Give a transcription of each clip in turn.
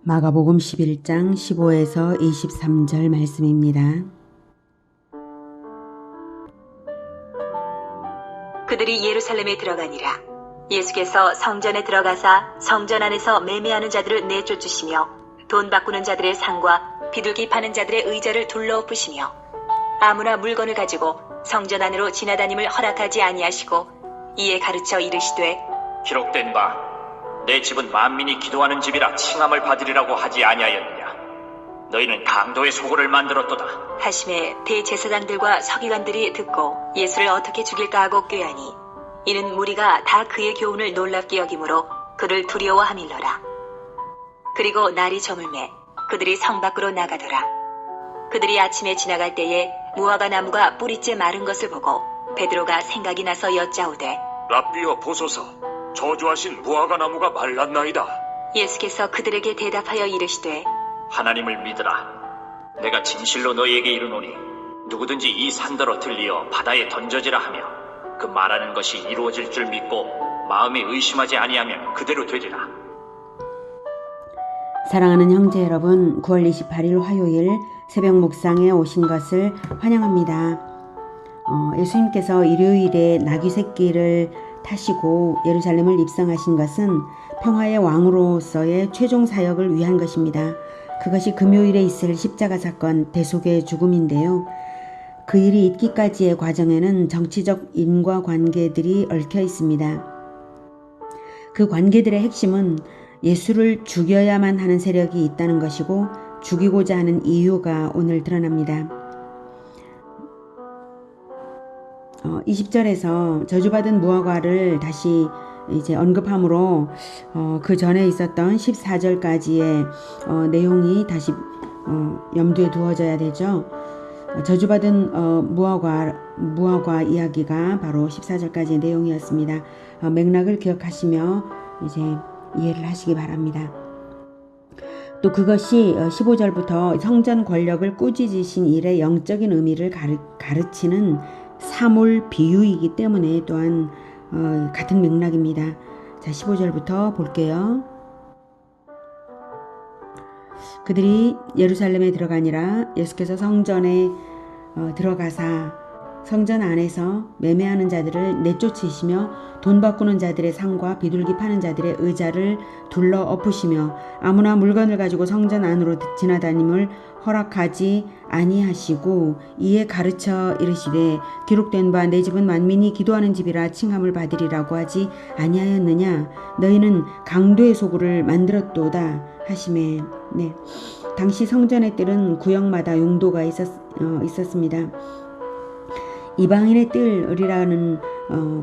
마가복음 11장 15에서 23절 말씀입니다. 그들이 예루살렘에 들어가니라. 예수께서 성전에 들어가사 성전 안에서 매매하는 자들을 내쫓으시며 돈 바꾸는 자들의 상과 비둘기 파는 자들의 의자를 둘러엎으시며 아무나 물건을 가지고 성전 안으로 지나다님을 허락하지 아니하시고 이에 가르쳐 이르시되 기록된 바 내 집은 만민이 기도하는 집이라 칭함을 받으리라고 하지 아니하였느냐. 너희는 강도의 소굴을 만들었도다. 하심에 대제사장들과 서기관들이 듣고 예수를 어떻게 죽일까 하고 꾀하니 이는 무리가 다 그의 교훈을 놀랍게 여김으로 그를 두려워함일러라. 그리고 날이 저물매 그들이 성 밖으로 나가더라. 그들이 아침에 지나갈 때에 무화과 나무가 뿌리째 마른 것을 보고 베드로가 생각이 나서 여짜오되 랍비여 보소서, 저주하신 무화과 나무가 말랐나이다. 예수께서 그들에게 대답하여 이르시되 하나님을 믿으라. 내가 진실로 너희에게 이르노니 누구든지 이 산더러 들리어 바다에 던져지라 하며 그 말하는 것이 이루어질 줄 믿고 마음에 의심하지 아니하면 그대로 되리라. 사랑하는 형제 여러분, 9월 28일 화요일 새벽 묵상에 오신 것을 환영합니다. 예수님께서 일요일에 나귀 새끼를 타시고 예루살렘을 입성하신 것은 평화의 왕으로서의 최종 사역을 위한 것입니다. 그것이 금요일에 있을 십자가 사건 대속의 죽음인데요. 그 일이 있기까지의 과정에는 정치적 인과관계들이 얽혀 있습니다. 그 관계들의 핵심은 예수를 죽여야만 하는 세력이 있다는 것이고 죽이고자 하는 이유가 오늘 드러납니다. 20절에서 저주받은 무화과를 다시 이제 언급함으로 그 전에 있었던 14절까지의 내용이 다시 염두에 두어져야 되죠. 저주받은 무화과 이야기가 바로 14절까지의 내용이었습니다. 맥락을 기억하시며 이제 이해를 하시기 바랍니다. 또 그것이 15절부터 성전 권력을 꾸짖으신 일의 영적인 의미를 가르치는 사물 비유이기 때문에 또한 같은 맥락입니다. 자, 15절부터 볼게요. 그들이 예루살렘에 들어가니라. 예수께서 성전에 들어가사 성전 안에서 매매하는 자들을 내쫓으시며 돈 바꾸는 자들의 상과 비둘기 파는 자들의 의자를 둘러 엎으시며 아무나 물건을 가지고 성전 안으로 지나다님을 허락하지 아니하시고 이에 가르쳐 이르시되 기록된 바 내 집은 만민이 기도하는 집이라 칭함을 받으리라고 하지 아니하였느냐. 너희는 강도의 소굴을 만들었도다 하시매. 네, 당시 성전의 뜰은 구역마다 용도가 있었습니다. 이방인의 뜰이라는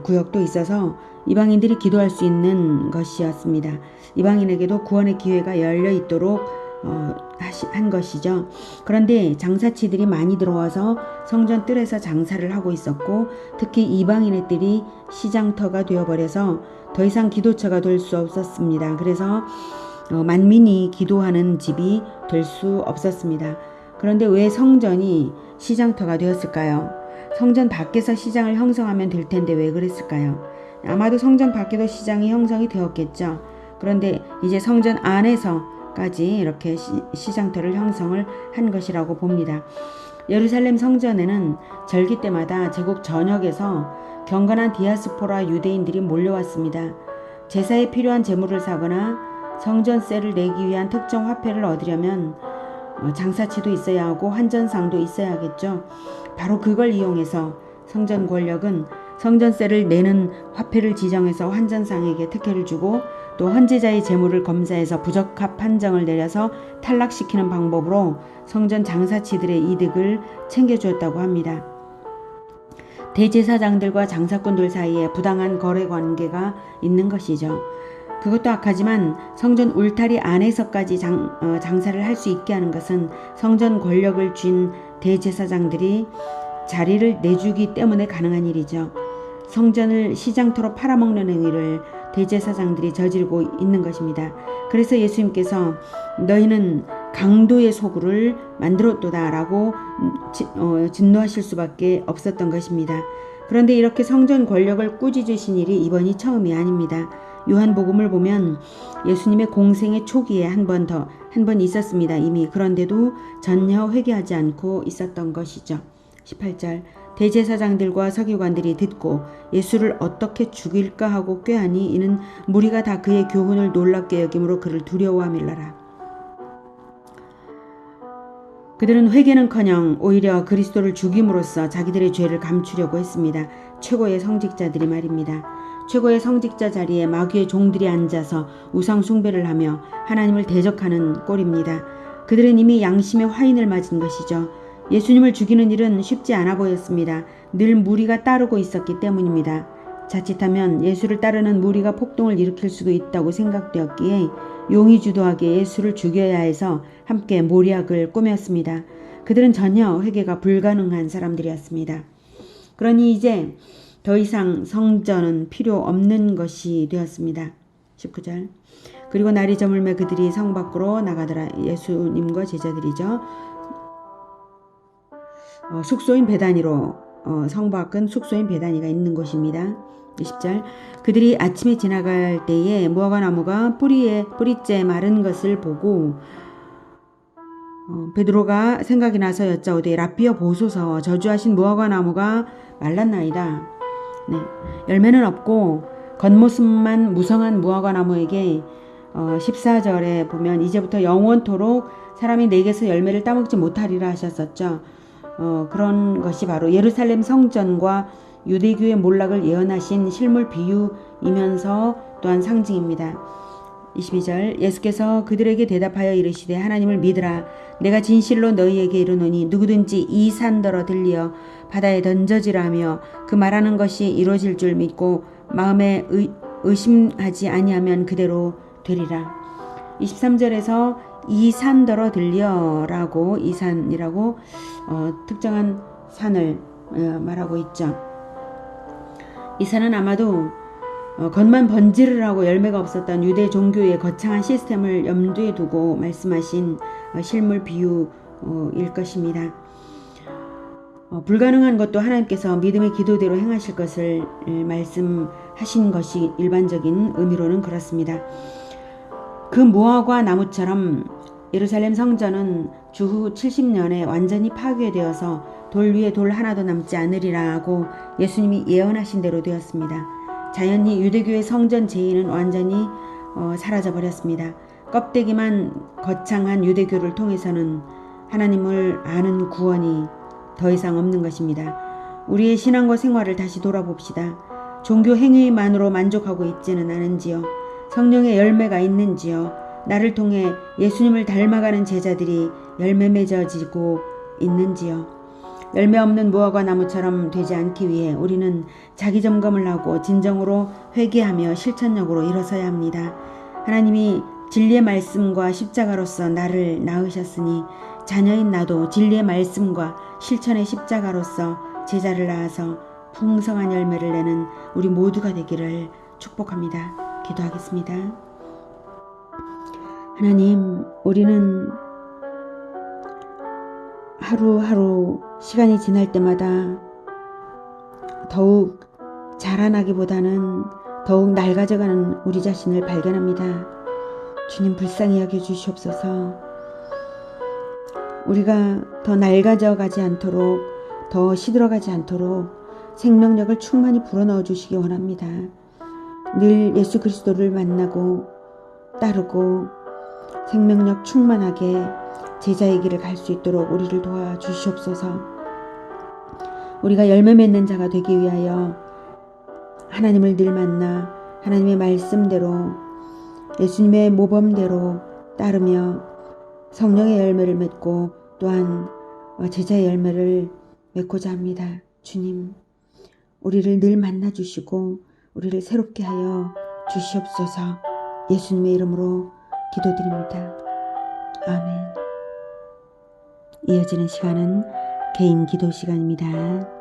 구역도 있어서 이방인들이 기도할 수 있는 것이었습니다. 이방인에게도 구원의 기회가 열려 있도록 한 것이죠. 그런데 장사치들이 많이 들어와서 성전 뜰에서 장사를 하고 있었고 특히 이방인의 뜰이 시장터가 되어버려서 더 이상 기도처가 될 수 없었습니다. 그래서 만민이 기도하는 집이 될 수 없었습니다. 그런데 왜 성전이 시장터가 되었을까요? 성전 밖에서 시장을 형성하면 될 텐데 왜 그랬을까요? 아마도 성전 밖에도 시장이 형성이 되었겠죠. 그런데 이제 성전 안에서까지 이렇게 시장터를 형성을 한 것이라고 봅니다. 예루살렘 성전에는 절기 때마다 제국 전역에서 경건한 디아스포라 유대인들이 몰려왔습니다. 제사에 필요한 재물을 사거나 성전세를 내기 위한 특정 화폐를 얻으려면 장사치도 있어야 하고 환전상도 있어야 하겠죠. 바로 그걸 이용해서 성전 권력은 성전세를 내는 화폐를 지정해서 환전상에게 특혜를 주고 또 헌제자의 재물을 검사해서 부적합 판정을 내려서 탈락시키는 방법으로 성전 장사치들의 이득을 챙겨주었다고 합니다. 대제사장들과 장사꾼들 사이에 부당한 거래 관계가 있는 것이죠. 그것도 악하지만 성전 울타리 안에서까지 장사를 할 수 있게 하는 것은 성전 권력을 쥔 대제사장들이 자리를 내주기 때문에 가능한 일이죠. 성전을 시장터로 팔아먹는 행위를 대제사장들이 저지르고 있는 것입니다. 그래서 예수님께서 너희는 강도의 소굴을 만들었도다 라고 진노하실 수밖에 없었던 것입니다. 그런데 이렇게 성전 권력을 꾸짖으신 일이 이번이 처음이 아닙니다. 요한복음을 보면 예수님의 공생의 초기에 한 번 있었습니다. 이미. 그런데도 전혀 회개하지 않고 있었던 것이죠. 18절 대제사장들과 서기관들이 듣고 예수를 어떻게 죽일까 하고 꾀하니 이는 무리가 다 그의 교훈을 놀랍게 여김으로 그를 두려워함일러라. 그들은 회개는커녕 오히려 그리스도를 죽임으로써 자기들의 죄를 감추려고 했습니다. 최고의 성직자들이 말입니다. 최고의 성직자 자리에 마귀의 종들이 앉아서 우상 숭배를 하며 하나님을 대적하는 꼴입니다. 그들은 이미 양심의 화인을 맞은 것이죠. 예수님을 죽이는 일은 쉽지 않아 보였습니다. 늘 무리가 따르고 있었기 때문입니다. 자칫하면 예수를 따르는 무리가 폭동을 일으킬 수도 있다고 생각되었기에 용이 주도하게 예수를 죽여야 해서 함께 모략을 꾸몄습니다. 그들은 전혀 회개가 불가능한 사람들이었습니다. 그러니 이제 더 이상 성전은 필요 없는 것이 되었습니다. 19절 그리고 날이 저물매 그들이 성 밖으로 나가더라. 예수님과 제자들이죠. 숙소인 베다니로 성 밖은 숙소인 베다니가 있는 곳입니다. 20절 그들이 아침에 지나갈 때에 무화과 나무가 뿌리째 마른 것을 보고 베드로가 생각이 나서 여짜오되 라삐어 보소서 저주하신 무화과 나무가 말랐나이다. 네, 열매는 없고 겉모습만 무성한 무화과 나무에게 14절에 보면 이제부터 영원토록 사람이 내게서 열매를 따먹지 못하리라 하셨었죠. 그런 것이 바로 예루살렘 성전과 유대교의 몰락을 예언하신 실물 비유이면서 또한 상징입니다. 22절 예수께서 그들에게 대답하여 이르시되 하나님을 믿으라. 내가 진실로 너희에게 이르노니 누구든지 이 산더러 들리어 바다에 던져지라 하며 그 말하는 것이 이루어질 줄 믿고 마음에 의심하지 아니하면 그대로 되리라. 23절에서 이 산더러 들려라고 이 산이라고 특정한 산을 말하고 있죠. 이 산은 아마도 겉만 번지를 하고 열매가 없었던 유대 종교의 거창한 시스템을 염두에 두고 말씀하신 실물 비유일 것입니다. 불가능한 것도 하나님께서 믿음의 기도대로 행하실 것을 말씀하신 것이 일반적인 의미로는 그렇습니다. 그 무화과 나무처럼 예루살렘 성전은 주후 70년에 완전히 파괴되어서 돌 위에 돌 하나도 남지 않으리라고 예수님이 예언하신 대로 되었습니다. 자연히 유대교의 성전 제의는 완전히 사라져버렸습니다. 껍데기만 거창한 유대교를 통해서는 하나님을 아는 구원이 더 이상 없는 것입니다. 우리의 신앙과 생활을 다시 돌아봅시다. 종교 행위만으로 만족하고 있지는 않은지요. 성령의 열매가 있는지요. 나를 통해 예수님을 닮아가는 제자들이 열매 맺어지고 있는지요. 열매 없는 무화과 나무처럼 되지 않기 위해 우리는 자기 점검을 하고 진정으로 회개하며 실천력으로 일어서야 합니다. 하나님이 진리의 말씀과 십자가로서 나를 낳으셨으니 자녀인 나도 진리의 말씀과 실천의 십자가로서 제자를 낳아서 풍성한 열매를 내는 우리 모두가 되기를 축복합니다. 기도하겠습니다. 하나님, 우리는 하루하루 시간이 지날 때마다 더욱 자라나기보다는 더욱 낡아져가는 우리 자신을 발견합니다. 주님 불쌍히 여겨 주시옵소서. 우리가 더 낡아져 가지 않도록, 더 시들어가지 않도록 생명력을 충만히 불어넣어 주시기 원합니다. 늘 예수 그리스도를 만나고 따르고 생명력 충만하게 제자의 길을 갈 수 있도록 우리를 도와주시옵소서. 우리가 열매 맺는 자가 되기 위하여 하나님을 늘 만나 하나님의 말씀대로 예수님의 모범대로 따르며 성령의 열매를 맺고 또한 제자의 열매를 맺고자 합니다. 주님, 우리를 늘 만나주시고 우리를 새롭게 하여 주시옵소서. 예수님의 이름으로 기도드립니다. 아멘. 이어지는 시간은 개인 기도 시간입니다.